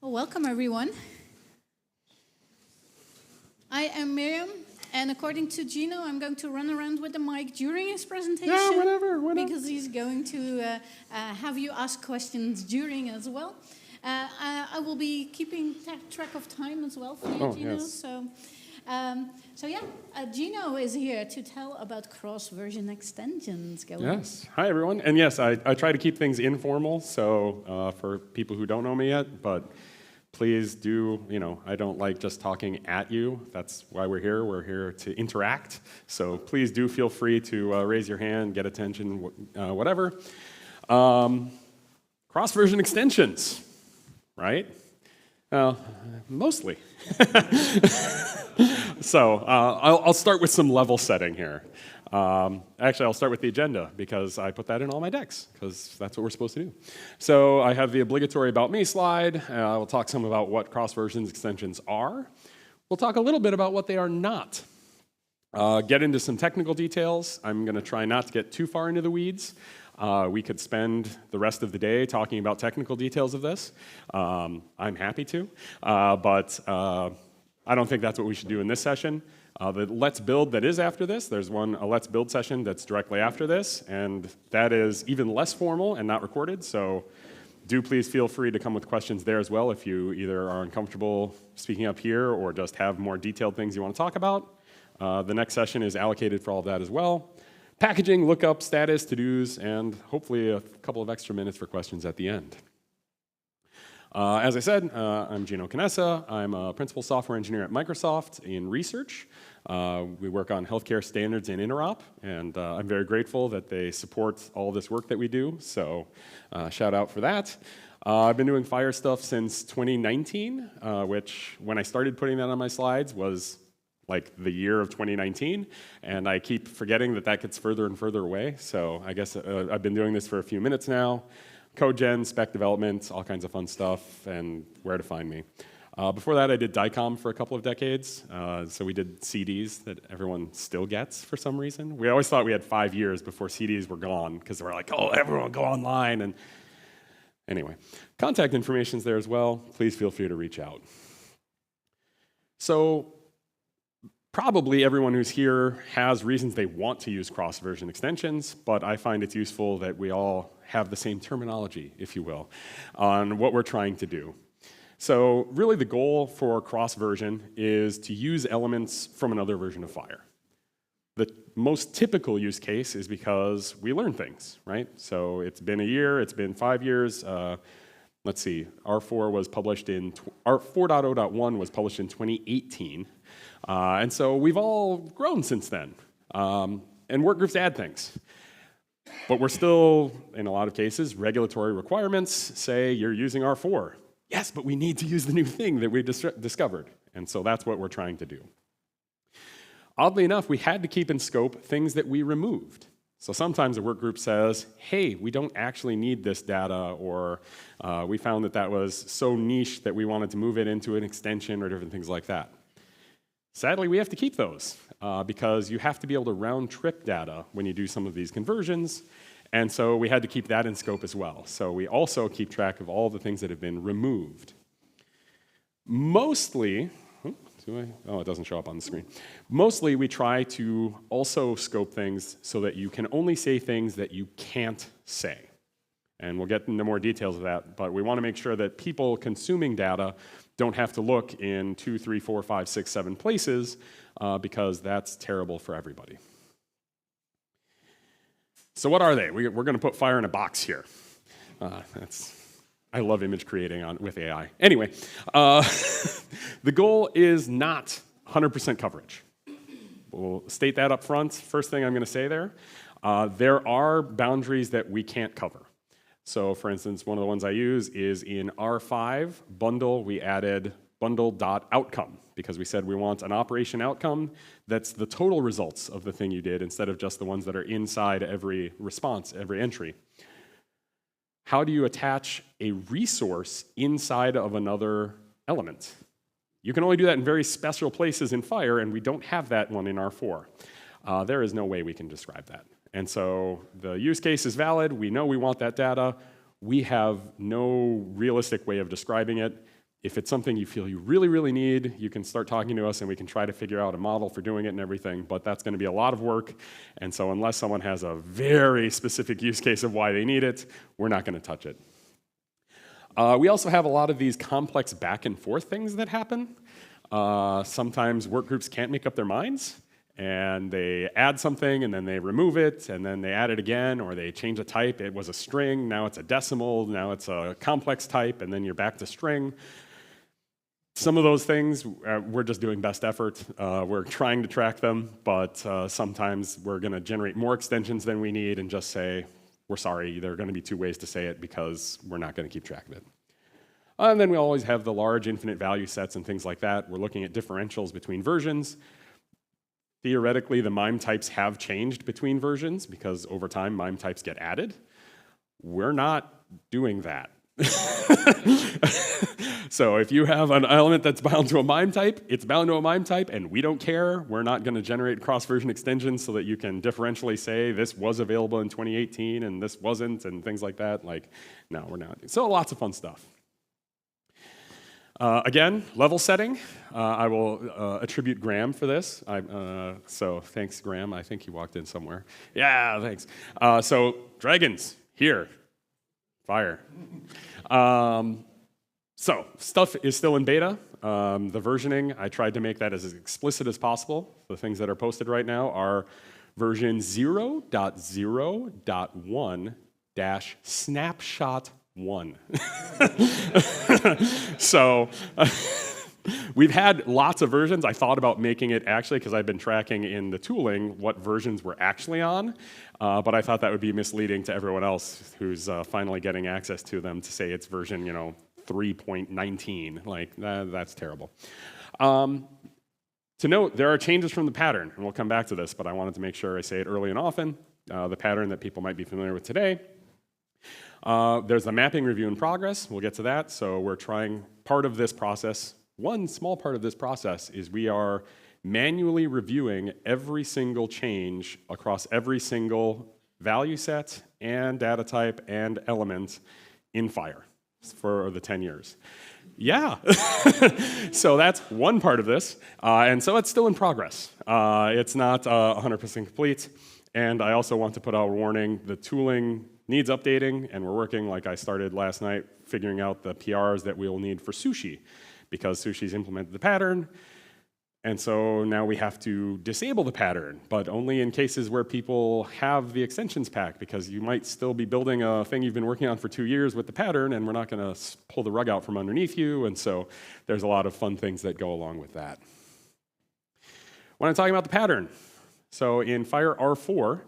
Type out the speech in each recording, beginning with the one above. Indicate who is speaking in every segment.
Speaker 1: Well, welcome everyone. I am Miriam, and according to Gino, I'm going to run around with the mic during his presentation.
Speaker 2: Yeah, whatever.
Speaker 1: Because he's going to have you ask questions during as well. I will be keeping track of time as well for you, Gino.
Speaker 2: Yes.
Speaker 1: So Gino is here to tell about cross-version extensions.
Speaker 2: Yes. Hi, everyone. And yes, I try to keep things informal, so for people who don't know me yet, but please do, I don't like just talking at you. That's why we're here. We're here to interact. So please do feel free to raise your hand, get attention, whatever. Cross-version extensions, right? Mostly. So I'll start with some level setting here. Actually, I'll start with the agenda because I put that in all my decks because that's what we're supposed to do. So I have the obligatory About Me slide. We'll talk some about what cross-version extensions are. We'll talk a little bit about what they are not. Get into some technical details. I'm going to try not to get too far into the weeds. We could spend the rest of the day talking about technical details of this. I'm happy to, but I don't think that's what we should do in this session. The Let's Build that is after this, there's a Let's Build session that's directly after this, and that is even less formal and not recorded, so do please feel free to come with questions there as well if you either are uncomfortable speaking up here or just have more detailed things you want to talk about. The next session is allocated for all of that as well. Packaging, lookup, status, to-dos, and hopefully a couple of extra minutes for questions at the end. As I said, I'm Gino Canessa. I'm a principal software engineer at Microsoft in research. We work on healthcare standards and interop, and I'm very grateful that they support all this work that we do, so shout out for that. I've been doing FHIR stuff since 2019, which when I started putting that on my slides was like the year of 2019, and I keep forgetting that gets further and further away, so I guess I've been doing this for a few minutes now. Code gen, spec development, all kinds of fun stuff, and where to find me. Before that, I did DICOM for a couple of decades, so we did CDs that everyone still gets for some reason. We always thought we had 5 years before CDs were gone, because we're like, oh, everyone go online, and anyway. Contact information's there as well. Please feel free to reach out. So, probably everyone who's here has reasons they want to use cross-version extensions, but I find it's useful that we all have the same terminology, if you will, on what we're trying to do. So really the goal for cross-version is to use elements from another version of FHIR. The most typical use case is because we learn things, right? So it's been a year, it's been 5 years. Let's see, R4 was published in, 4.0.1 was published in 2018. And so we've all grown since then. And workgroups add things. But we're still, in a lot of cases, regulatory requirements say you're using R4. Yes, but we need to use the new thing that we discovered. And so that's what we're trying to do. Oddly enough, we had to keep in scope things that we removed. So sometimes a workgroup says, hey, we don't actually need this data, or we found that was so niche that we wanted to move it into an extension or different things like that. Sadly, we have to keep those because you have to be able to round-trip data when you do some of these conversions, and so we had to keep that in scope as well. So we also keep track of all the things that have been removed. Mostly, it doesn't show up on the screen. Mostly, we try to also scope things so that you can only say things that you can't say. And we'll get into more details of that, but we want to make sure that people consuming data don't have to look in 2, 3, 4, 5, 6, 7 places because that's terrible for everybody. So what are they? We're going to put FHIR in a box here. I love image creating with AI. Anyway, the goal is not 100% coverage. We'll state that up front. First thing I'm going to say there. There are boundaries that we can't cover. So for instance, one of the ones I use is in R5 bundle, we added bundle.outcome because we said we want an operation outcome that's the total results of the thing you did instead of just the ones that are inside every response, every entry. How do you attach a resource inside of another element? You can only do that in very special places in FHIR, and we don't have that one in R4. There is no way we can describe that. And so the use case is valid. We know we want that data. We have no realistic way of describing it. If it's something you feel you really, really need, you can start talking to us and we can try to figure out a model for doing it and everything, but that's going to be a lot of work. And so unless someone has a very specific use case of why they need it, we're not going to touch it. We also have a lot of these complex back and forth things that happen. Sometimes work groups can't make up their minds, and they add something, and then they remove it, and then they add it again, or they change a type. It was a string, now it's a decimal, now it's a complex type, and then you're back to string. Some of those things, we're just doing best effort. We're trying to track them, but sometimes we're going to generate more extensions than we need and just say, we're sorry, there are going to be 2 ways to say it because we're not going to keep track of it. And then we always have the large infinite value sets and things like that. We're looking at differentials between versions. Theoretically, the MIME types have changed between versions because over time, MIME types get added. We're not doing that. So if you have an element that's bound to a MIME type, it's bound to a MIME type, and we don't care. We're not going to generate cross-version extensions so that you can differentially say this was available in 2018 and this wasn't, and things like that. Like, no, we're not. So lots of fun stuff. Again, level setting. I will attribute Graham for this. So thanks, Graham. I think he walked in somewhere. Yeah, thanks. So dragons, here. Fire. So stuff is still in beta. The versioning, I tried to make that as explicit as possible. The things that are posted right now are version 0.0.1-snapshot1. So we've had lots of versions. I thought about making it actually, because I've been tracking in the tooling what versions we're actually on, but I thought that would be misleading to everyone else who's finally getting access to them to say it's version, 3.19. Like, that's terrible. To note, there are changes from the pattern, and we'll come back to this, but I wanted to make sure I say it early and often. The pattern that people might be familiar with today. There's the mapping review in progress. We'll get to that. So we're trying part of this process. One small part of this process is we are manually reviewing every single change across every single value set and data type and element in FHIR for the 10 years. Yeah. So that's one part of this. And so it's still in progress. It's not 100% complete. And I also want to put out a warning. The tooling needs updating, and we're working, like I started last night, figuring out the PRs that we'll need for Sushi, because Sushi's implemented the pattern, and so now we have to disable the pattern, but only in cases where people have the extensions pack, because you might still be building a thing you've been working on for 2 years with the pattern, and we're not going to pull the rug out from underneath you, and so there's a lot of fun things that go along with that. When I'm talking about the pattern, so in FHIR R4,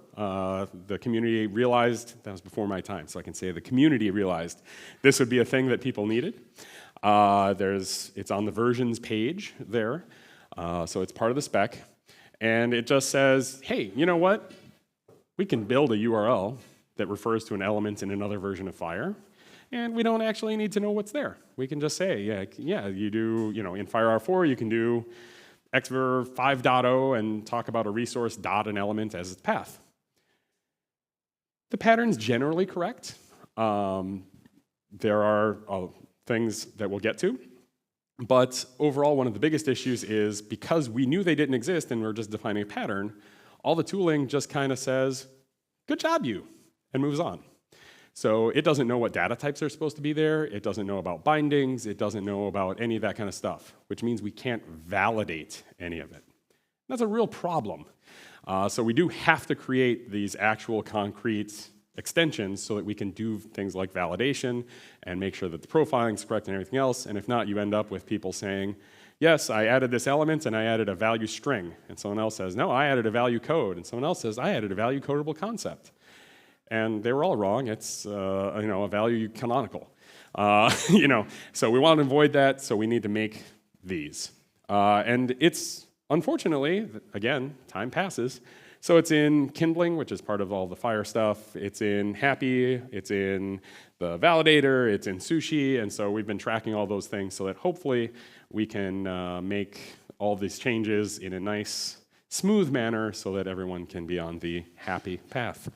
Speaker 2: the community realized, that was before my time, so I can say the community realized this would be a thing that people needed. It's on the versions page there, so it's part of the spec, and it just says, hey, you know what? We can build a URL that refers to an element in another version of FHIR, and we don't actually need to know what's there. We can just say, yeah, you do, in FHIR R4, you can do xver 5.0 and talk about a resource dot an element as its path. The pattern's generally correct. There are things that we'll get to. But overall, one of the biggest issues is because we knew they didn't exist and we're just defining a pattern, all the tooling just kind of says, good job, you, and moves on. So it doesn't know what data types are supposed to be there. It doesn't know about bindings. It doesn't know about any of that kind of stuff, which means we can't validate any of it. That's a real problem. So we do have to create these actual concrete extensions so that we can do things like validation and make sure that the profiling is correct and everything else. And if not, you end up with people saying, yes, I added this element and I added a value string. And someone else says, no, I added a value code. And someone else says, I added a value codable concept. And they were all wrong. It's a value canonical. So we want to avoid that, so we need to make these. And it's, unfortunately, again, time passes. So it's in Kindling, which is part of all the FHIR stuff. It's in Happy. It's in the validator. It's in Sushi. And so we've been tracking all those things so that hopefully we can make all these changes in a nice, smooth manner so that everyone can be on the happy path.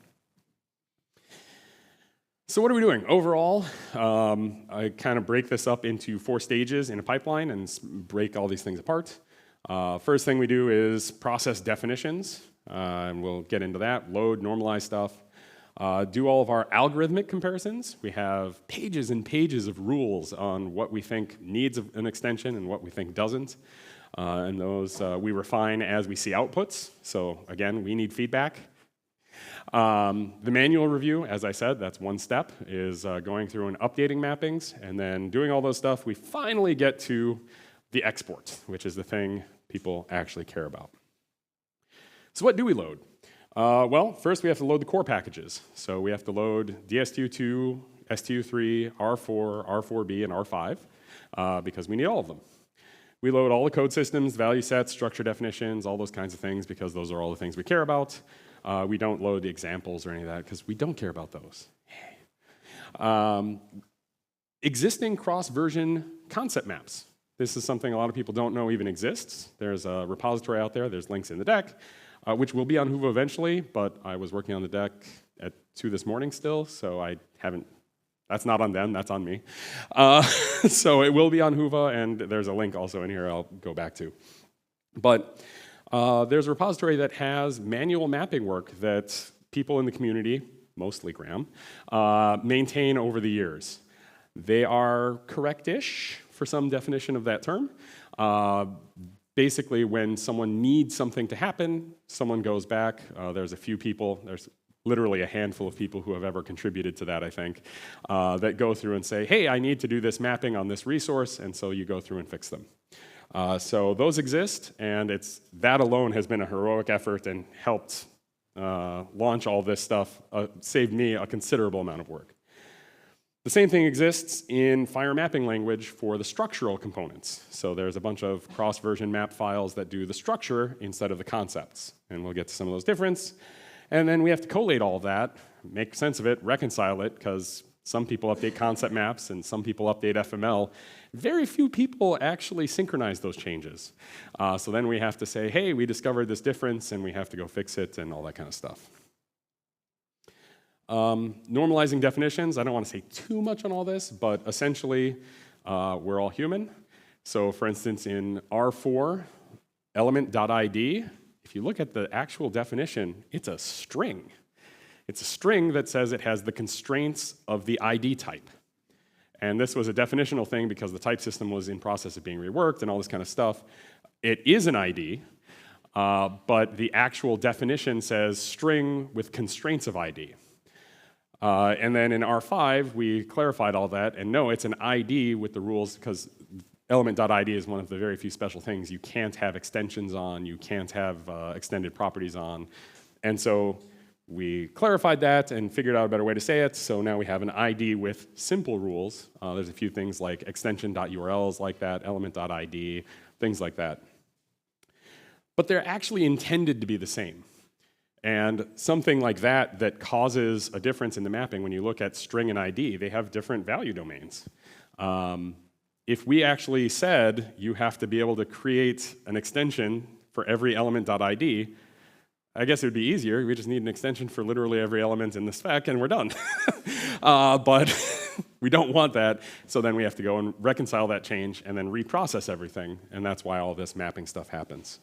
Speaker 2: So what are we doing? Overall, I kind of break this up into 4 stages in a pipeline and break all these things apart. First thing we do is process definitions, and we'll get into that, load, normalize stuff. Do all of our algorithmic comparisons. We have pages and pages of rules on what we think needs an extension and what we think doesn't. And those we refine as we see outputs. So again, we need feedback. The manual review, as I said, that's one step, is going through and updating mappings, and then doing all those stuff, we finally get to the export, which is the thing people actually care about. So what do we load? Well, first we have to load the core packages. So we have to load DSTU2, STU3, R4, R4B, and R5, because we need all of them. We load all the code systems, value sets, structure definitions, all those kinds of things, because those are all the things we care about. We don't load the examples or any of that, because we don't care about those. Existing cross-version concept maps. This is something a lot of people don't know even exists. There's a repository out there, there's links in the deck, which will be on Whova eventually, but I was working on the deck at 2 this morning still, so I haven't, that's not on them, that's on me. So it will be on Whova, and there's a link also in here I'll go back to. But there's a repository that has manual mapping work that people in the community, mostly Graham, maintain over the years. They are correct-ish for some definition of that term. Basically, when someone needs something to happen, someone goes back. There's a few people, there's literally a handful of people who have ever contributed to that, I think, that go through and say, hey, I need to do this mapping on this resource, and so you go through and fix them. So those exist, and that alone has been a heroic effort and helped launch all this stuff, saved me a considerable amount of work. The same thing exists in FHIR mapping language for the structural components. So there's a bunch of cross-version map files that do the structure instead of the concepts, and we'll get to some of those differences. And then we have to collate all of that, make sense of it, reconcile it, because some people update concept maps and some people update FML. Very few people actually synchronize those changes. So then we have to say, hey, we discovered this difference, and we have to go fix it and all that kind of stuff. Normalizing definitions, I don't want to say too much on all this, but essentially, we're all human. So for instance, in R4, element.id, if you look at the actual definition, it's a string. It's a string that says it has the constraints of the ID type. And this was a definitional thing because the type system was in process of being reworked and all this kind of stuff. It is an ID, but the actual definition says string with constraints of ID. And then in R5, we clarified all that, and no, it's an ID with the rules, because element.id is one of the very few special things you can't have extensions on, you can't have extended properties on. And so we clarified that and figured out a better way to say it, so now we have an ID with simple rules. There's a few things like extension.urls like that, element.id, things like that. But they're actually intended to be the same. And something like that causes a difference in the mapping when you look at string and ID, they have different value domains. If we actually said you have to be able to create an extension for every element.id, I guess it would be easier. We just need an extension for literally every element in the spec, and we're done. But we don't want that, so then we have to go and reconcile that change and then reprocess everything, and that's why all this mapping stuff happens.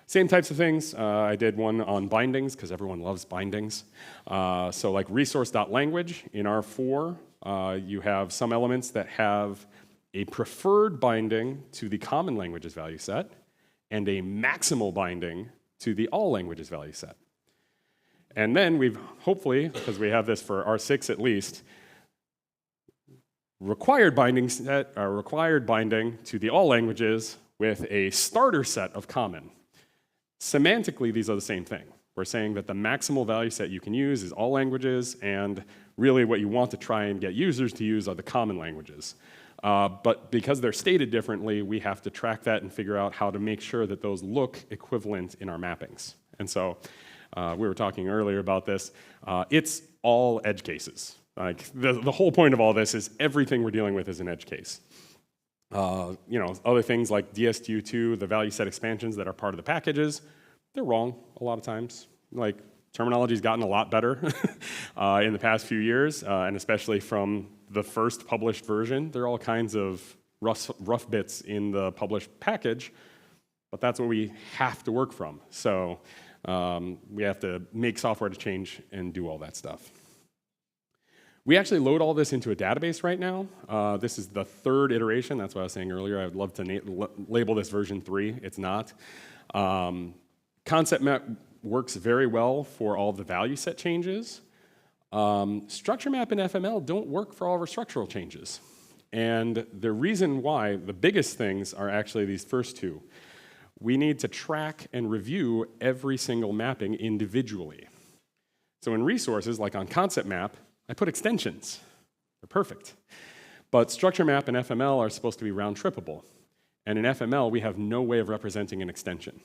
Speaker 2: Same types of things. I did one on bindings, because everyone loves bindings. So like resource.language in R4, you have some elements that have a preferred binding to the common languages value set and a maximal binding to the all languages value set. And then we've hopefully, because we have this for R6 at least, required binding to the all languages with a starter set of common. Semantically, these are the same thing. We're saying that the maximal value set you can use is all languages, and really what you want to try and get users to use are the common languages. But because they're stated differently, we have to track that and figure out how to make sure that those look equivalent in our mappings. And so we were talking earlier about this. It's all edge cases. Like the whole point of all this is everything we're dealing with is an edge case. Other things like DSTU2, the value set expansions that are part of the packages, they're wrong a lot of times. Like Terminology's gotten a lot better in the past few years, and especially from the first published version. There are all kinds of rough bits in the published package, but that's what we have to work from. So we have to make software to change and do all that stuff. We actually load all this into a database right now. This is the third iteration. That's what I was saying earlier. I would love to label this version 3. It's not. Concept map works very well for all the value set changes. Structure map and FML don't work for all of our structural changes. And the reason why, the biggest things are actually these first two. We need to track and review every single mapping individually. So in resources, like on concept map, I put extensions. They're perfect. But structure map and FML are supposed to be round-trippable. And in FML, we have no way of representing an extension.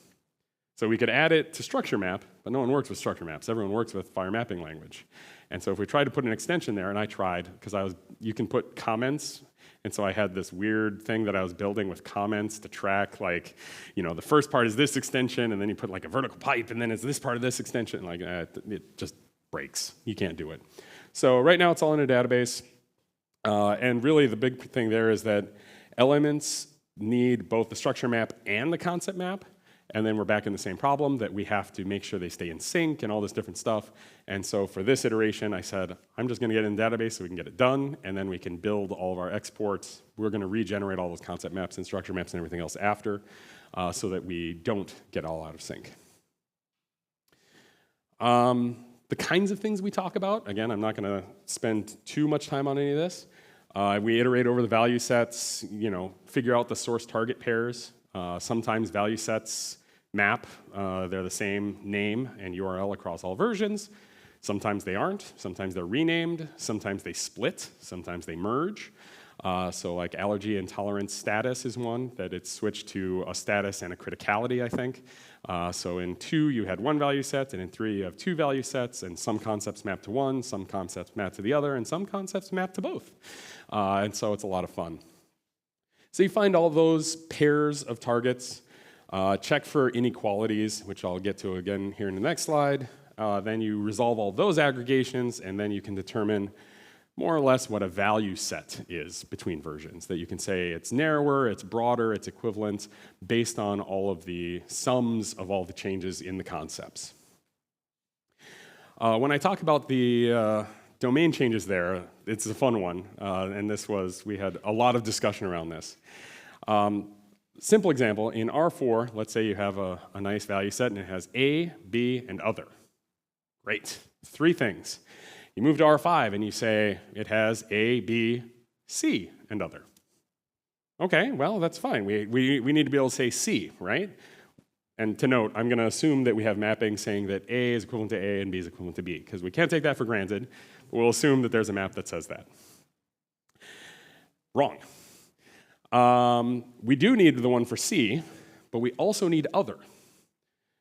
Speaker 2: So we could add it to structure map, but no one works with structure maps. Everyone works with FHIR mapping language. And so if we tried to put an extension there, and I tried, because you can put comments, and so I had this weird thing that I was building with comments to track, like, the first part is this extension, and then you put like a vertical pipe, and then it's this part of this extension. Like, it just breaks. You can't do it. So right now it's all in a database. And really the big thing there is that elements need both the structure map and the concept map. And then we're back in the same problem that we have to make sure they stay in sync and all this different stuff. And so for this iteration, I said, I'm just going to get it in the database so we can get it done, and then we can build all of our exports. We're going to regenerate all those concept maps and structure maps and everything else after so that we don't get all out of sync. The kinds of things we talk about, again, I'm not going to spend too much time on any of this. We iterate over the value sets, figure out the source target pairs. Sometimes value sets map, they're the same name and URL across all versions. Sometimes they aren't, sometimes they're renamed, sometimes they split, sometimes they merge. So like allergy and tolerance status is one, that it's switched to a status and a criticality, I think. So in 2, you had one value set, and in 3, you have 2 value sets, and some concepts map to one, some concepts map to the other, and some concepts map to both. And so it's a lot of fun. So you find all those pairs of targets, check for inequalities, which I'll get to again here in the next slide. Then you resolve all those aggregations, and then you can determine more or less what a value set is between versions, that you can say it's narrower, it's broader, it's equivalent, based on all of the sums of all the changes in the concepts. When I talk about the domain changes there, it's a fun one, and we had a lot of discussion around this. Simple example, in R4, let's say you have a nice value set and it has A, B, and other. Great, 3 things. You move to R5 and you say it has A, B, C, and other. Okay, well, that's fine. We need to be able to say C, right? And to note, I'm going to assume that we have mapping saying that A is equivalent to A and B is equivalent to B, because we can't take that for granted. But we'll assume that there's a map that says that. Wrong. We do need the one for C, but we also need other,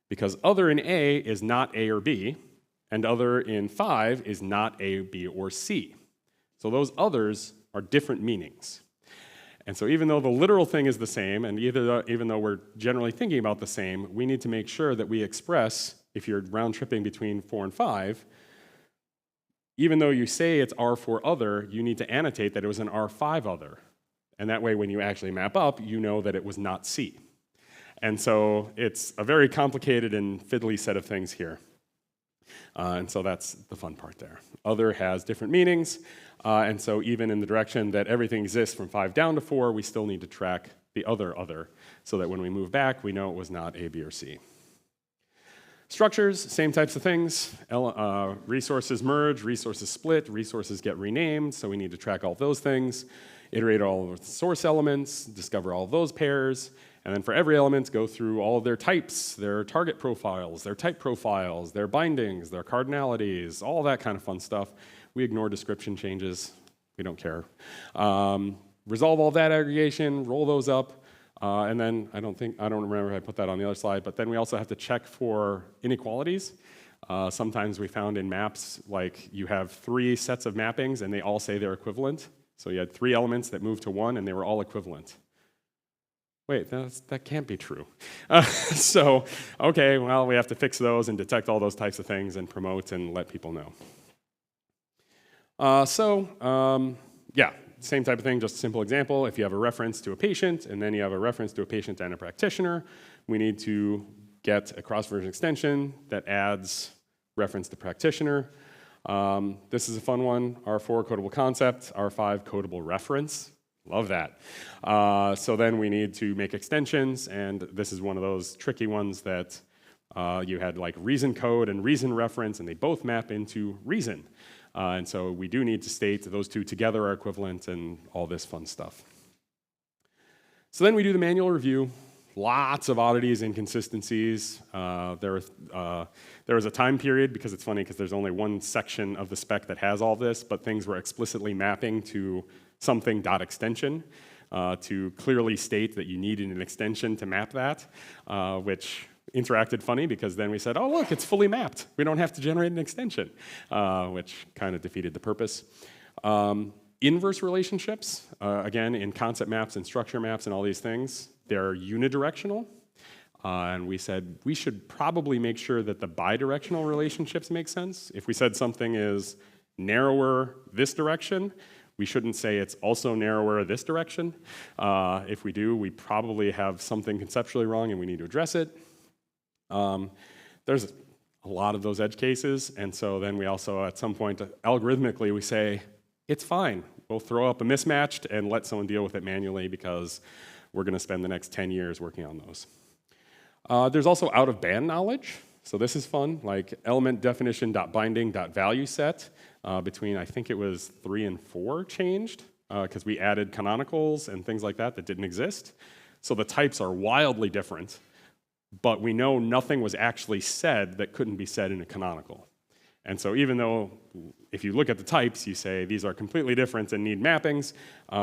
Speaker 2: because other in A is not A or B, and other in 5 is not A, B, or C. So those others are different meanings. And so even though the literal thing is the same, and even though we're generally thinking about the same, we need to make sure that we express, if you're round-tripping between 4 and 5, even though you say it's R4 other, you need to annotate that it was an R5 other. And that way, when you actually map up, you know that it was not C. And so it's a very complicated and fiddly set of things here. And so that's the fun part there. Other has different meanings, and so even in the direction that everything exists from 5 down to 4, we still need to track the other, so that when we move back, we know it was not A, B, or C. Structures, same types of things. Resources merge, resources split, resources get renamed, so we need to track all of those things. Iterate all of the source elements, discover all of those pairs, and then for every element, go through all of their types, their target profiles, their type profiles, their bindings, their cardinalities, all that kind of fun stuff. We ignore description changes. We don't care. Resolve all that aggregation, roll those up, and then I don't remember if I put that on the other slide, but then we also have to check for inequalities. Sometimes we found in maps, like you have 3 sets of mappings and they all say they're equivalent. So you had 3 elements that moved to 1 and they were all equivalent. wait, that can't be true. So, okay, well, we have to fix those and detect all those types of things and promote and let people know. Yeah, same type of thing, just a simple example. If you have a reference to a patient and then you have a reference to a patient and a practitioner, we need to get a cross-version extension that adds reference to practitioner. This is a fun one, R4 codable concept, R5 codable reference. Love that. So then we need to make extensions, and this is one of those tricky ones that you had like reason code and reason reference, and they both map into reason. And so we do need to state those two together are equivalent and all this fun stuff. So then we do the manual review. Lots of oddities, inconsistencies. There was a time period, because it's funny because there's only one section of the spec that has all this, but things were explicitly mapping to something .extension to clearly state that you needed an extension to map that, which interacted funny because then we said, oh look, it's fully mapped. We don't have to generate an extension, which kind of defeated the purpose. Inverse relationships, again, in concept maps and structure maps and all these things, they're unidirectional. And we said we should probably make sure that the bidirectional relationships make sense. If we said something is narrower this direction, we shouldn't say it's also narrower this direction. If we do, we probably have something conceptually wrong and we need to address it. There's a lot of those edge cases, and so then we also, at some point, algorithmically, we say, it's fine. We'll throw up a mismatched and let someone deal with it manually because we're going to spend the next 10 years working on those. There's also out-of-band knowledge. So this is fun, like element definition.binding.value set between, I think it was 3 and 4 changed because we added canonicals and things like that that didn't exist. So the types are wildly different, but we know nothing was actually said that couldn't be said in a canonical. And so even though if you look at the types, you say these are completely different and need mappings,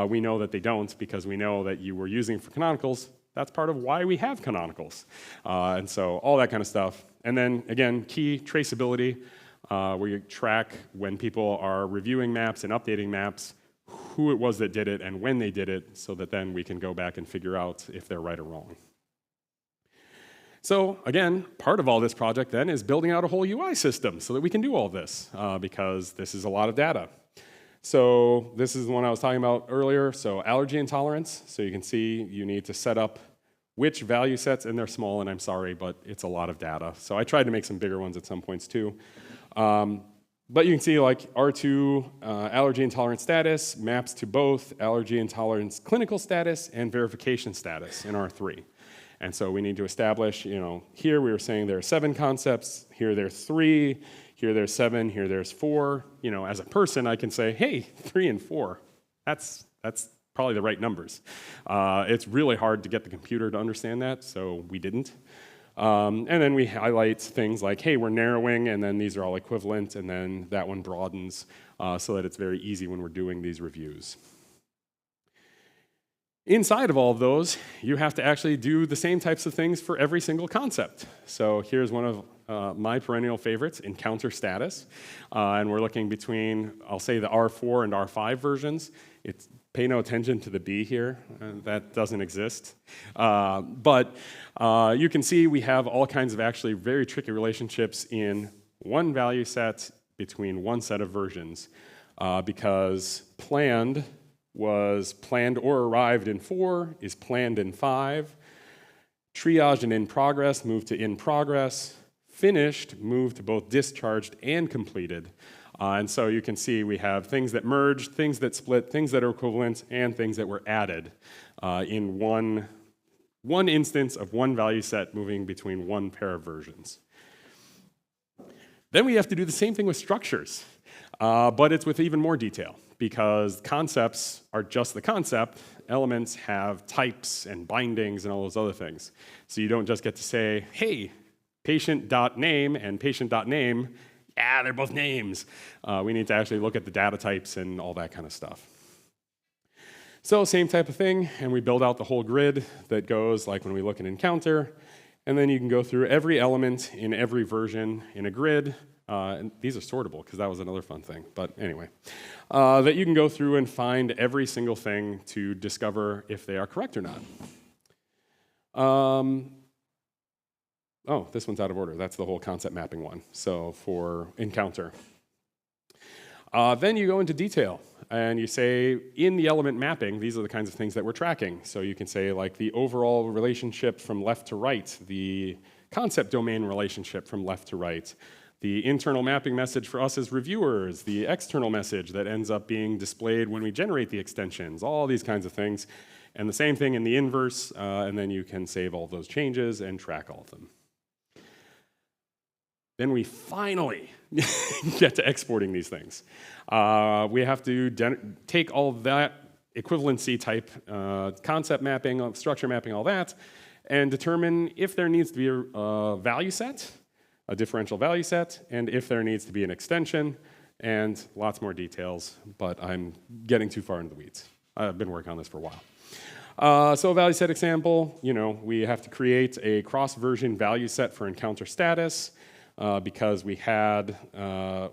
Speaker 2: we know that they don't because we know that you were using for canonicals. That's part of why we have canonicals. And so all that kind of stuff. And then again, key traceability. We track when people are reviewing maps and updating maps, who it was that did it and when they did it, so that then we can go back and figure out if they're right or wrong. So again, part of all this project then is building out a whole UI system so that we can do all this, because this is a lot of data. So this is the one I was talking about earlier, so allergy intolerance. So you can see you need to set up which value sets, and they're small, and I'm sorry, but it's a lot of data. So I tried to make some bigger ones at some points too. But you can see like R2 allergy intolerance status maps to both allergy intolerance clinical status and verification status in R3. And so we need to establish, here we were saying there are 7 concepts, here there's 3, here there's 7, here there's 4. As a person, I can say, hey, 3 and 4, that's probably the right numbers. It's really hard to get the computer to understand that, so we didn't. And then we highlight things like, hey, we're narrowing, and then these are all equivalent, and then that one broadens so that it's very easy when we're doing these reviews. Inside of all of those, you have to actually do the same types of things for every single concept. So here's one of my perennial favorites, encounter status. And we're looking between, I'll say the R4 and R5 versions. Pay no attention to the B here, that doesn't exist. But you can see we have all kinds of actually very tricky relationships in one value set between one set of versions, because planned was planned or arrived in 4, is planned in 5. Triage and in progress moved to in progress. Finished moved to both discharged and completed. And so you can see we have things that merged, things that split, things that are equivalent, and things that were added in one instance of one value set moving between one pair of versions. Then we have to do the same thing with structures, but it's with even more detail, because concepts are just the concept. Elements have types and bindings and all those other things. So you don't just get to say, hey, patient.name and patient.name, yeah, they're both names. We need to actually look at the data types and all that kind of stuff. So same type of thing, and we build out the whole grid that goes like when we look at encounter, and then you can go through every element in every version in a grid. And these are sortable, because that was another fun thing. But anyway, that you can go through and find every single thing to discover if they are correct or not. Oh, this one's out of order. That's the whole concept mapping one. So for encounter. Then you go into detail, and you say, in the element mapping, these are the kinds of things that we're tracking. So you can say, like, the overall relationship from left to right, the concept domain relationship from left to right, the internal mapping message for us as reviewers, the external message that ends up being displayed when we generate the extensions, all these kinds of things. And the same thing in the inverse, and then you can save all those changes and track all of them. Then we finally get to exporting these things. We have to take all of that equivalency type concept mapping, structure mapping, all that, and determine if there needs to be a value set, a differential value set, and if there needs to be an extension, and lots more details, but I'm getting too far into the weeds. I've been working on this for a while. So a value set example, we have to create a cross-version value set for encounter status, because we had the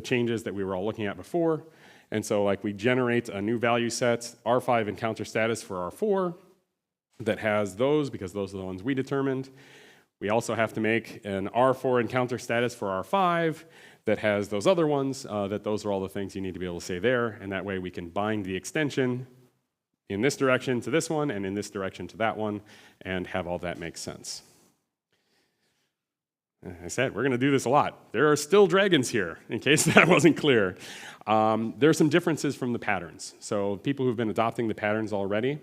Speaker 2: changes that we were all looking at before. And so like we generate a new value set, R5 encounter status for R4, that has those because those are the ones we determined. We also have to make an R4 encounter status for R5 that has those other ones, that those are all the things you need to be able to say there, and that way we can bind the extension in this direction to this one and in this direction to that one, and have all that make sense. I said, we're going to do this a lot. There are still dragons here, in case that wasn't clear. There are some differences from the patterns. So people who've been adopting the patterns already,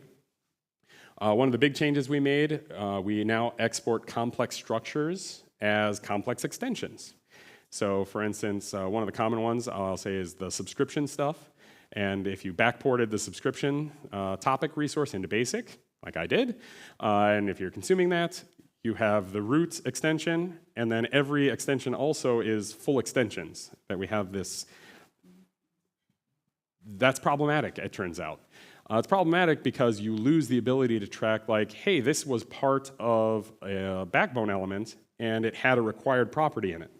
Speaker 2: one of the big changes we made, we now export complex structures as complex extensions. So for instance, one of the common ones I'll say is the subscription stuff. And if you backported the subscription topic resource into BASIC, like I did, and if you're consuming that, you have the root extension, and then every extension also is full extensions, that we have this. That's problematic, it turns out. It's problematic because you lose the ability to track, like, hey, this was part of a backbone element, and it had a required property in it.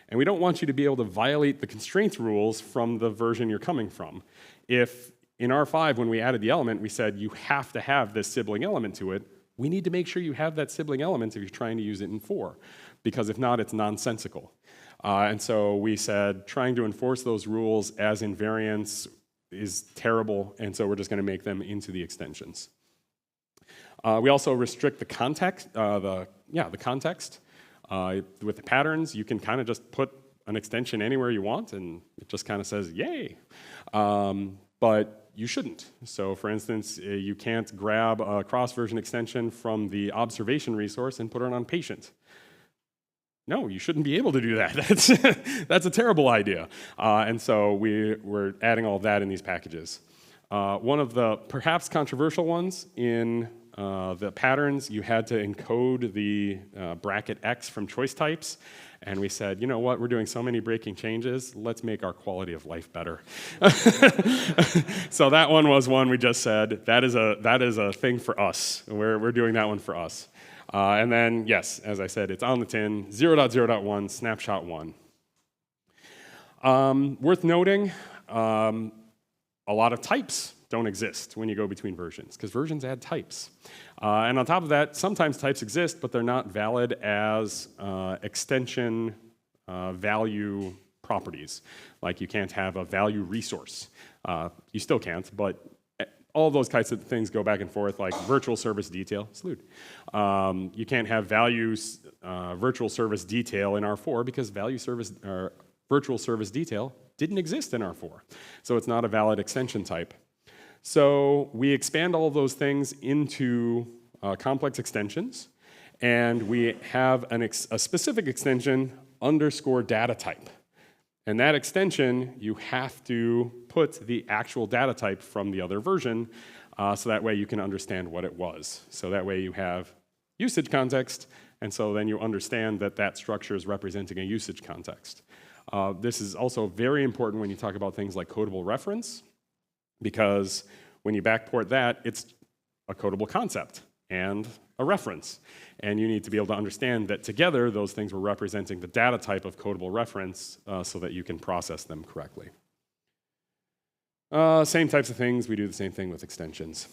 Speaker 2: And we don't want you to be able to violate the constraint rules from the version you're coming from. If in R5, when we added the element, we said you have to have this sibling element to it, we need to make sure you have that sibling element if you're trying to use it in 4, because if not, it's nonsensical. And so we said trying to enforce those rules as invariants is terrible, and so we're just going to make them into the extensions. We also restrict the context. The context. With the patterns, you can kind of just put an extension anywhere you want, and it just kind of says, yay. But you shouldn't. So for instance, you can't grab a cross-version extension from the observation resource and put it on patient. No, you shouldn't be able to do that. That's a terrible idea. And so we're adding all of that in these packages. One of the perhaps controversial ones in the patterns, you had to encode the bracket X from choice types. And we said, you know what, we're doing so many breaking changes, let's make our quality of life better. So that one was one we just said, that is a thing for us. We're doing that one for us. And then, yes, as I said, it's on the tin, 0.0.1, snapshot 1. Worth noting, a lot of types don't exist when you go between versions, because versions add types. And on top of that, sometimes types exist, but they're not valid as extension value properties. Like you can't have a value resource. You still can't, but all those kinds of things go back and forth, like virtual service detail. Salute. You can't have values virtual service detail in R4 because virtual service detail didn't exist in R4. So it's not a valid extension type. So we expand all of those things into complex extensions, and we have a specific extension underscore data type. And that extension, you have to put the actual data type from the other version, so that way you can understand what it was. So that way you have usage context, and so then you understand that that structure is representing a usage context. This is also very important when you talk about things like codable reference, because when you backport that, it's a codable concept and a reference. And you need to be able to understand that together, those things were representing the data type of codable reference so that you can process them correctly. Same types of things, we do the same thing with extensions.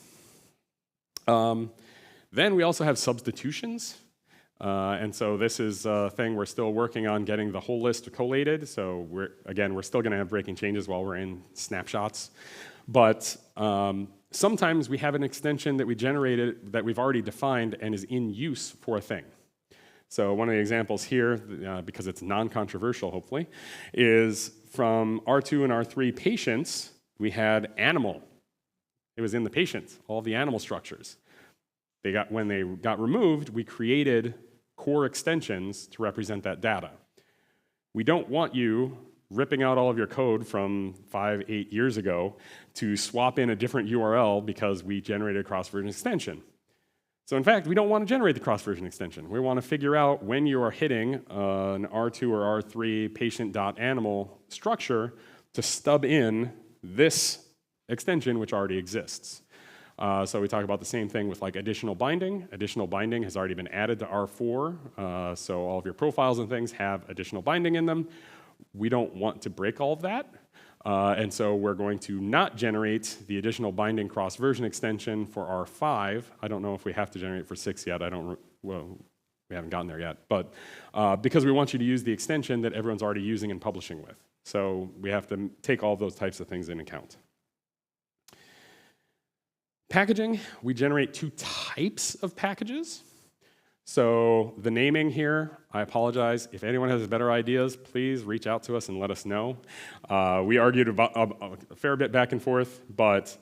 Speaker 2: Then we also have substitutions. And so this is a thing we're still working on getting the whole list collated. So we're still going to have breaking changes while we're in snapshots. But sometimes we have an extension that we generated that we've already defined and is in use for a thing. So one of the examples here, because it's non-controversial hopefully, is from R2 and R3 patients, we had animal. It was in the patient, all the animal structures. When they got removed, we created core extensions to represent that data. We don't want you ripping out all of your code from 5, 8 years ago to swap in a different URL because we generated a cross-version extension. So in fact, we don't want to generate the cross-version extension. We want to figure out when you are hitting an R2 or R3 patient.animal structure to stub in this extension which already exists. So we talk about the same thing with like additional binding. Additional binding has already been added to R4, so all of your profiles and things have additional binding in them. We don't want to break all of that, and so we're going to not generate the additional binding cross-version extension for R5. I don't know if we have to generate it for 6 yet. We haven't gotten there yet, but because we want you to use the extension that everyone's already using and publishing with. So we have to take all of those types of things into account. Packaging, we generate 2 types of packages. So the naming here, I apologize. If anyone has better ideas, please reach out to us and let us know. We argued about a fair bit back and forth, but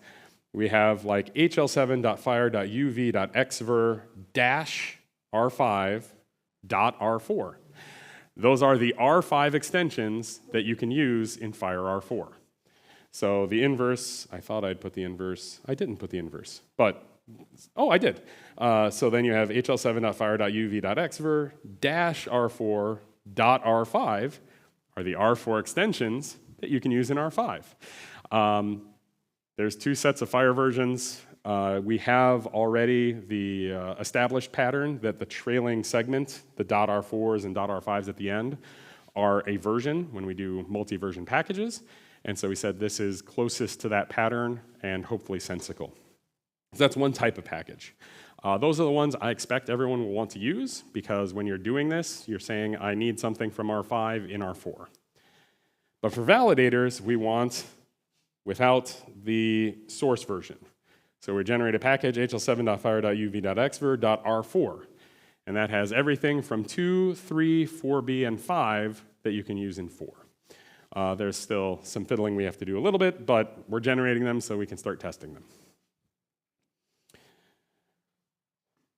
Speaker 2: we have like hl7.fhir.uv.xver-r5.r4. Those are the R5 extensions that you can use in FHIR R4. So the inverse, I thought I'd put the inverse. I didn't put the inverse, but, oh, I did. So then you have hl7.fhir.uv.xver-r4.r5 are the R4 extensions that you can use in R5. There's 2 sets of FHIR versions. We have already the established pattern that the trailing segment, the .r4s and .r5s at the end, are a version when we do multi-version packages. And so we said this is closest to that pattern and hopefully sensical. So that's one type of package. Those are the ones I expect everyone will want to use because when you're doing this, you're saying, I need something from R5 in R4. But for validators, we want without the source version. So we generate a package, hl7.fhir.uv.xver.r4. And that has everything from 2, 3, 4b, and 5 that you can use in 4. There's still some fiddling we have to do a little bit, but we're generating them so we can start testing them.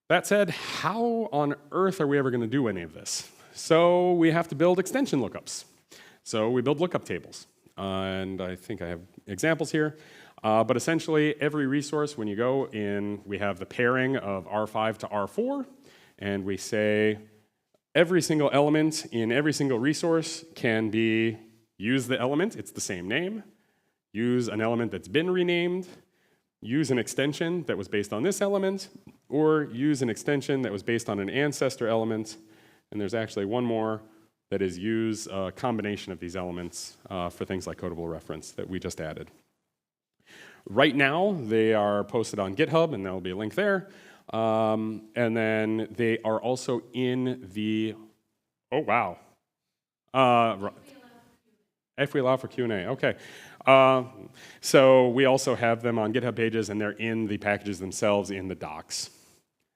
Speaker 2: That said, how on earth are we ever going to do any of this? So we have to build extension lookups. So we build lookup tables. And I think I have examples here. But essentially, every resource, when you go in, we have the pairing of R5 to R4. And we say every single element in every single resource can be use the element, it's the same name, use an element that's been renamed, use an extension that was based on this element, or use an extension that was based on an ancestor element, and there's actually one more that is use a combination of these elements for things like codable reference that we just added. Right now, they are posted on GitHub, and there'll be a link there, and then they are also in the, oh wow. If we allow for Q&A, okay. So we also have them on GitHub pages, and they're in the packages themselves in the docs.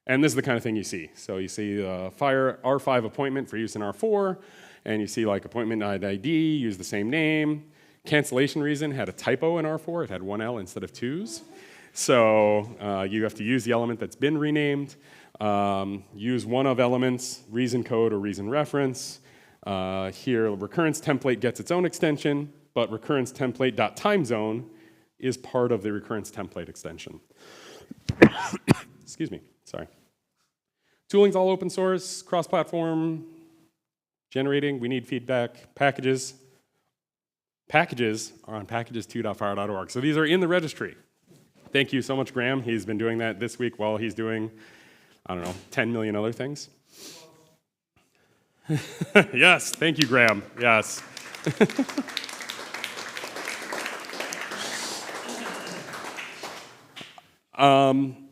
Speaker 2: And this is the kind of thing you see. So you see FHIR R5 appointment for use in R4, and you see like appointment ID, use the same name. Cancellation reason had a typo in R4. It had 1 L instead of 2s. So you have to use the element that's been renamed, use one of elements, reason code or reason reference. Here, recurrence template gets its own extension, but recurrence template.timezone is part of the recurrence template extension. Excuse me, sorry. Tooling's all open source, cross-platform, generating, we need feedback, packages. Packages are on packages2.phir.org. So these are in the registry. Thank you so much, Graham. He's been doing that this week while he's doing, I don't know, 10 million other things. Yes, thank you, Graham. Yes.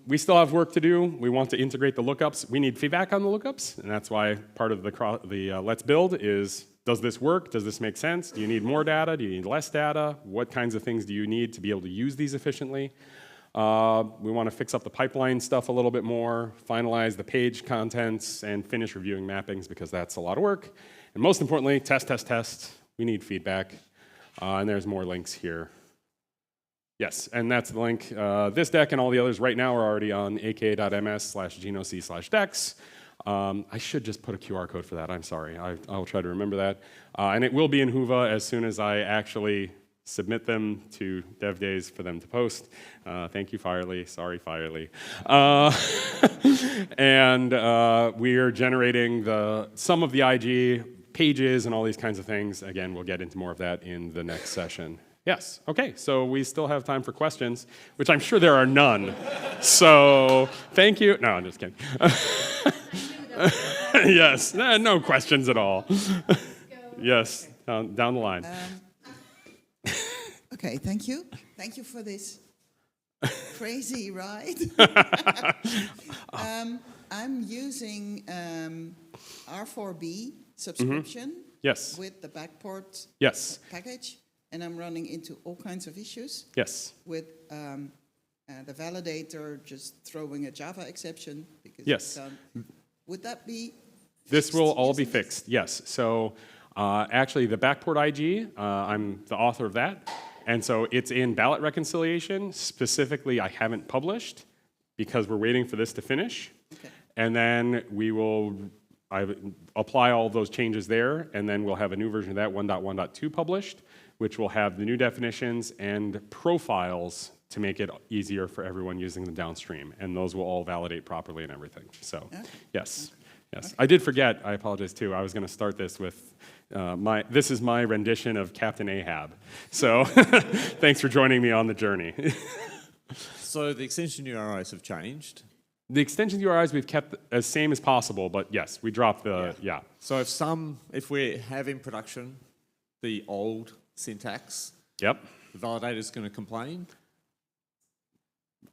Speaker 2: We still have work to do. We want to integrate the lookups. We need feedback on the lookups, and that's why part of the Let's Build is, does this work? Does this make sense? Do you need more data? Do you need less data? What kinds of things do you need to be able to use these efficiently? We want to fix up the pipeline stuff a little bit more, finalize the page contents, and finish reviewing mappings because that's a lot of work. And most importantly, test. We need feedback. And there's more links here. Yes, and that's the link. This deck and all the others right now are already on aka.ms/ginoc/dex. I should just put a QR code for that. I'm sorry. I'll try to remember that. And it will be in Whova as soon as I actually submit them to DevDays for them to post. Thank you, Firely. Sorry, Firely. And we are generating some of the IG pages and all these kinds of things. Again, we'll get into more of that in the next session. Yes, okay, so we still have time for questions, which I'm sure there are none. So, thank you. No, I'm just kidding. Yes, no questions at all. Yes, down the line.
Speaker 3: Okay, thank you. Thank you for this crazy ride. I'm using R4B subscription
Speaker 2: Yes.
Speaker 3: with the backport package, and I'm running into all kinds of issues.
Speaker 2: Yes.
Speaker 3: With the validator just throwing a Java exception because
Speaker 2: Yes.
Speaker 3: it's done. Would that be
Speaker 2: This will all be
Speaker 3: using
Speaker 2: fixed, yes. So actually the backport IG, I'm the author of that. And so it's in ballot reconciliation. Specifically, I haven't published because we're waiting for this to finish.
Speaker 3: Okay.
Speaker 2: And then I apply all those changes there, and then we'll have a new version of that, 1.1.2 published, which will have the new definitions and profiles to make it easier for everyone using them downstream. And those will all validate properly and everything. So,
Speaker 3: Okay.
Speaker 2: yes. Yes,
Speaker 3: Okay.
Speaker 2: I did forget, I apologize too, I was going to start this with this is my rendition of Captain Ahab. So thanks for joining me on the journey.
Speaker 4: So the extension URIs have changed.
Speaker 2: The extension URIs we've kept as same as possible, but yes, we dropped the, yeah.
Speaker 4: So if we have in production the old syntax,
Speaker 2: Yep.
Speaker 4: the validator's going to complain.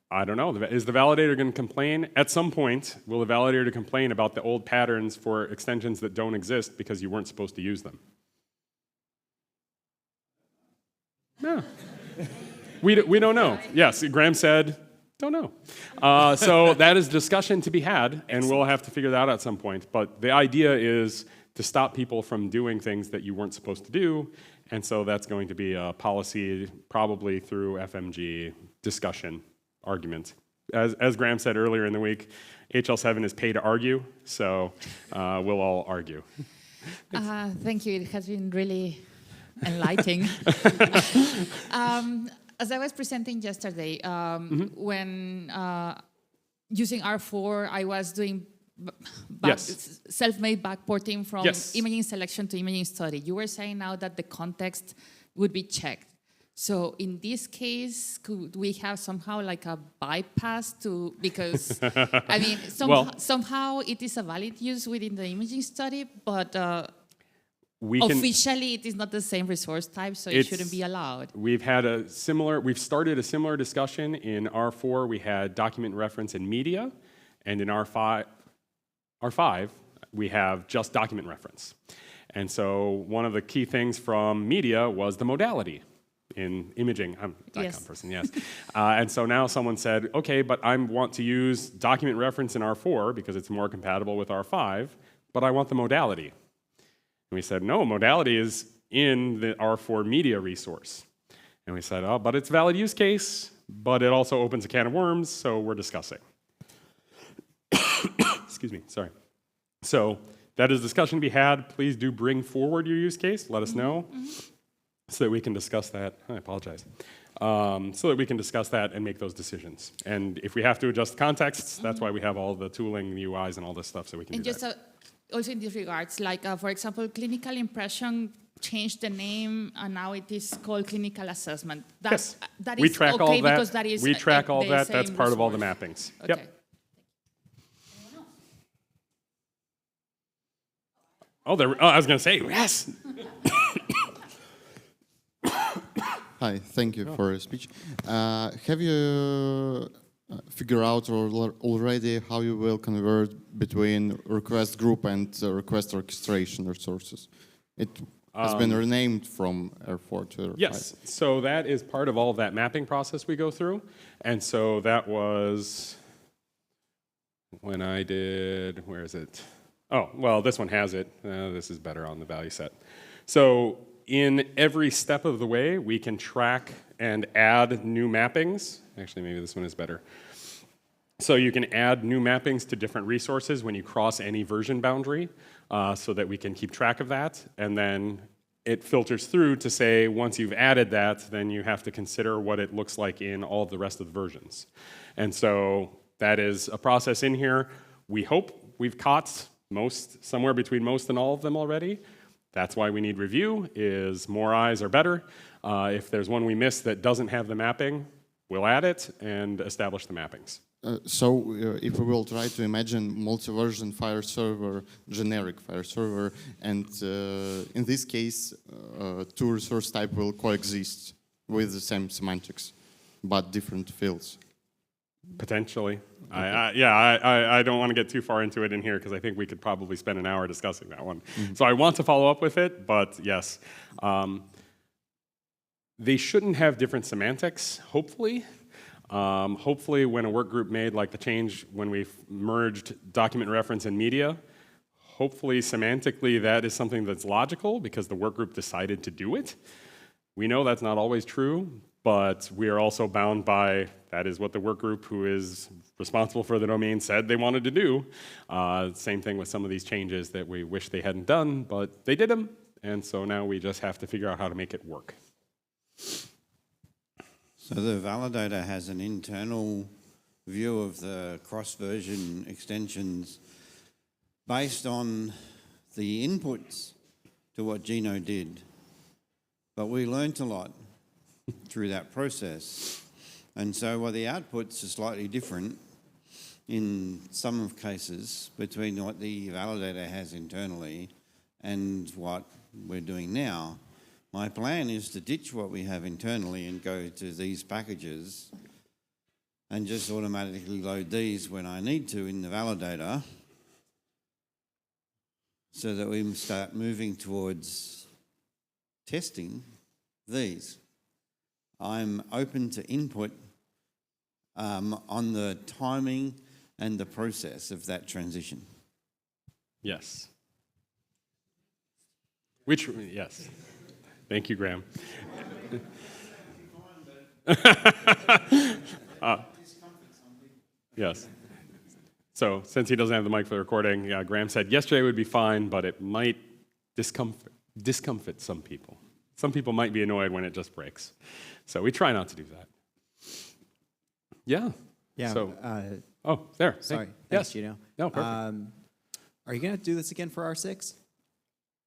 Speaker 2: I don't know. Is the validator going to complain? At some point, will the validator complain about the old patterns for extensions that don't exist because you weren't supposed to use them? No. We don't know. Yes, Graham said, don't know. So that is discussion to be had, and we'll have to figure that out at some point. But the idea is to stop people from doing things that you weren't supposed to do, and so that's going to be a policy probably through FMG discussion. Argument. As Graham said earlier in the week, HL7 is pay to argue, so we'll all argue.
Speaker 5: Thank you. It has been really enlightening. As I was presenting yesterday, when using R4, I was doing self-made backporting from imaging selection to imaging study. You were saying now that the context would be checked. So in this case, could we have somehow like a bypass to, because, I mean, somehow it is a valid use within the imaging study, but officially it is not the same resource type, so it shouldn't be allowed. We've
Speaker 2: started a similar discussion in R4. We had document reference and media, and in R5, we have just document reference. And so one of the key things from media was the modality. In imaging, I'm a DICOM person, yes. And so now someone said, okay, but I want to use document reference in R4 because it's more compatible with R5, but I want the modality. And we said, no, modality is in the R4 media resource. And we said, oh, but it's a valid use case, but it also opens a can of worms, so we're discussing. Excuse me, sorry. So that is a discussion to be had. Please do bring forward your use case. Let us know. So that we can discuss that. I apologize. So that we can discuss that and make those decisions. And if we have to adjust contexts, that's why we have all the tooling, the UIs, and all this stuff, so we can do that.
Speaker 5: Also in these regards, like for example, clinical impression changed the name, and now it is called clinical assessment. That is
Speaker 2: we track
Speaker 5: okay
Speaker 2: all that.
Speaker 5: because that is
Speaker 2: we track all that. That's part
Speaker 5: resource.
Speaker 2: of all the mappings.
Speaker 5: Okay.
Speaker 2: Yep. I was going to say yes.
Speaker 6: Hi, thank you for your speech. Have you figure out already how you will convert between request group and request orchestration resources? It has been renamed from R4 to R5.
Speaker 2: Yes, so that is part of all of that mapping process we go through. And so that was when I did, where is it? Oh, well, this one has it. This is better on the value set. So in every step of the way, we can track and add new mappings. Actually, maybe this one is better. So you can add new mappings to different resources when you cross any version boundary, so that we can keep track of that. And then it filters through to say, once you've added that, then you have to consider what it looks like in all of the rest of the versions. And so that is a process in here. We hope we've caught somewhere between most and all of them already. That's why we need review, is more eyes are better. If there's one we missed that doesn't have the mapping, we'll add it and establish the mappings.
Speaker 6: If we will try to imagine multi-version FHIR server, generic FHIR server, and in this case, two resource type will coexist with the same semantics, but different fields.
Speaker 2: Potentially. I don't want to get too far into it in here because I think we could probably spend an hour discussing that one. So I want to follow up with it, but yes. They shouldn't have different semantics, hopefully. Hopefully when a work group made like the change when we merged document reference and media, hopefully semantically that is something that's logical because the work group decided to do it. We know that's not always true, but we are also bound by that is what the work group who is responsible for the domain said they wanted to do. Same thing with some of these changes that we wish they hadn't done, but they did them, and so now we just have to figure out how to make it work.
Speaker 7: So the validator has an internal view of the cross-version extensions based on the inputs to what Gino did. But we learnt a lot through that process. And so while the outputs are slightly different in some cases between what the validator has internally and what we're doing now, my plan is to ditch what we have internally and go to these packages and just automatically load these when I need to in the validator so that we start moving towards testing these. I'm open to input on the timing and the process of that transition.
Speaker 2: Yes. Yes. Thank you, Graham. Yes. So since he doesn't have the mic for the recording, Graham said yesterday would be fine, but it might discomfort some people. Some people might be annoyed when it just breaks. So we try not to do that. Yeah.
Speaker 8: Yeah.
Speaker 2: So, there.
Speaker 8: Sorry.
Speaker 2: Yes.
Speaker 8: Thanks, Gino.
Speaker 2: No, perfect.
Speaker 8: Are you going to do this again for R6?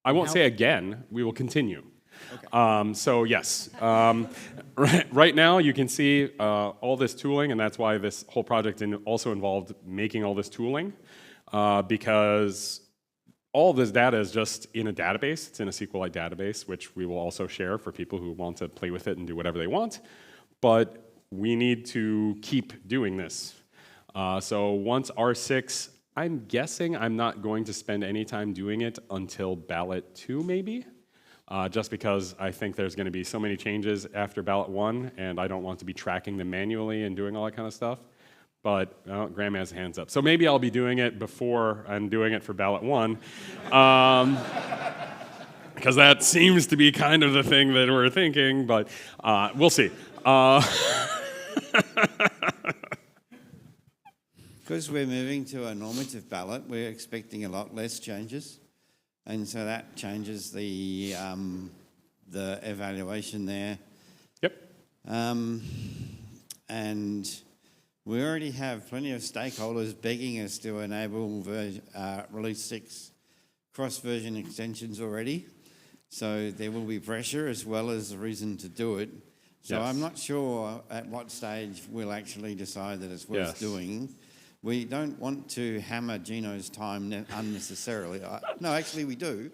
Speaker 2: I won't say again. We will continue.
Speaker 8: Okay.
Speaker 2: So yes, right now you can see all this tooling, and that's why this whole project also involved making all this tooling, because all of this data is just in a database. It's in a SQLite database, which we will also share for people who want to play with it and do whatever they want. But we need to keep doing this. So once R6, I'm guessing I'm not going to spend any time doing it until ballot 2 maybe. Just because I think there's going to be so many changes after ballot 1, and I don't want to be tracking them manually and doing all that kind of stuff. But Graham has hands up. So maybe I'll be doing it before I'm doing it for ballot 1. Because that seems to be kind of the thing that we're thinking, but we'll see.
Speaker 7: Because we're moving to a normative ballot, we're expecting a lot less changes. And so that changes the evaluation there.
Speaker 2: Yep.
Speaker 7: And we already have plenty of stakeholders begging us to enable Release 6 cross-version extensions already. So there will be pressure as well as a reason to do it. So
Speaker 2: yes.
Speaker 7: I'm not sure at what stage we'll actually decide that it's worth doing. We don't want to hammer Gino's time unnecessarily. No, actually we do.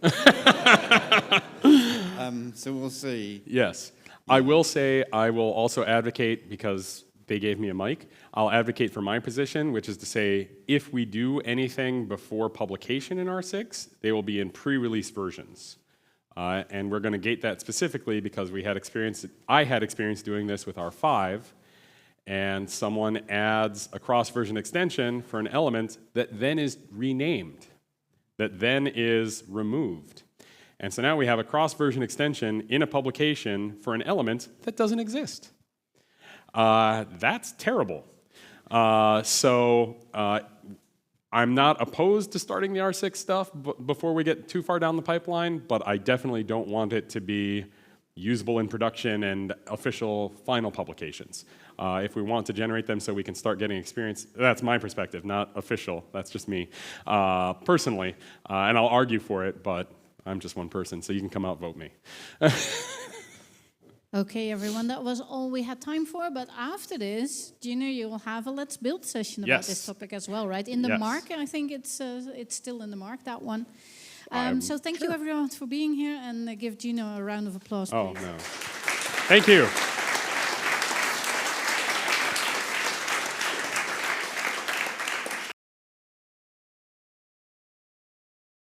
Speaker 7: So we'll see.
Speaker 2: Yes. I will say I will also advocate, because they gave me a mic. I'll advocate for my position, which is to say, if we do anything before publication in R6, they will be in pre-release versions. And we're going to gate that specifically because I had experience doing this with R5, and someone adds a cross-version extension for an element that then is renamed, that then is removed. And so now we have a cross-version extension in a publication for an element that doesn't exist. That's terrible. I'm not opposed to starting the R6 stuff before we get too far down the pipeline, but I definitely don't want it to be usable in production and official final publications. If we want to generate them so we can start getting experience, that's my perspective, not official. That's just me personally, and I'll argue for it, but I'm just one person, so you can come out vote me.
Speaker 1: Okay, everyone, that was all we had time for. But after this, Gino, you will have a Let's Build session about this topic as well, right? In the mark, I think it's still in the mark, that one. So thank you, everyone, for being here, and give Gino a round of applause, please.
Speaker 2: Oh, no. Thank you.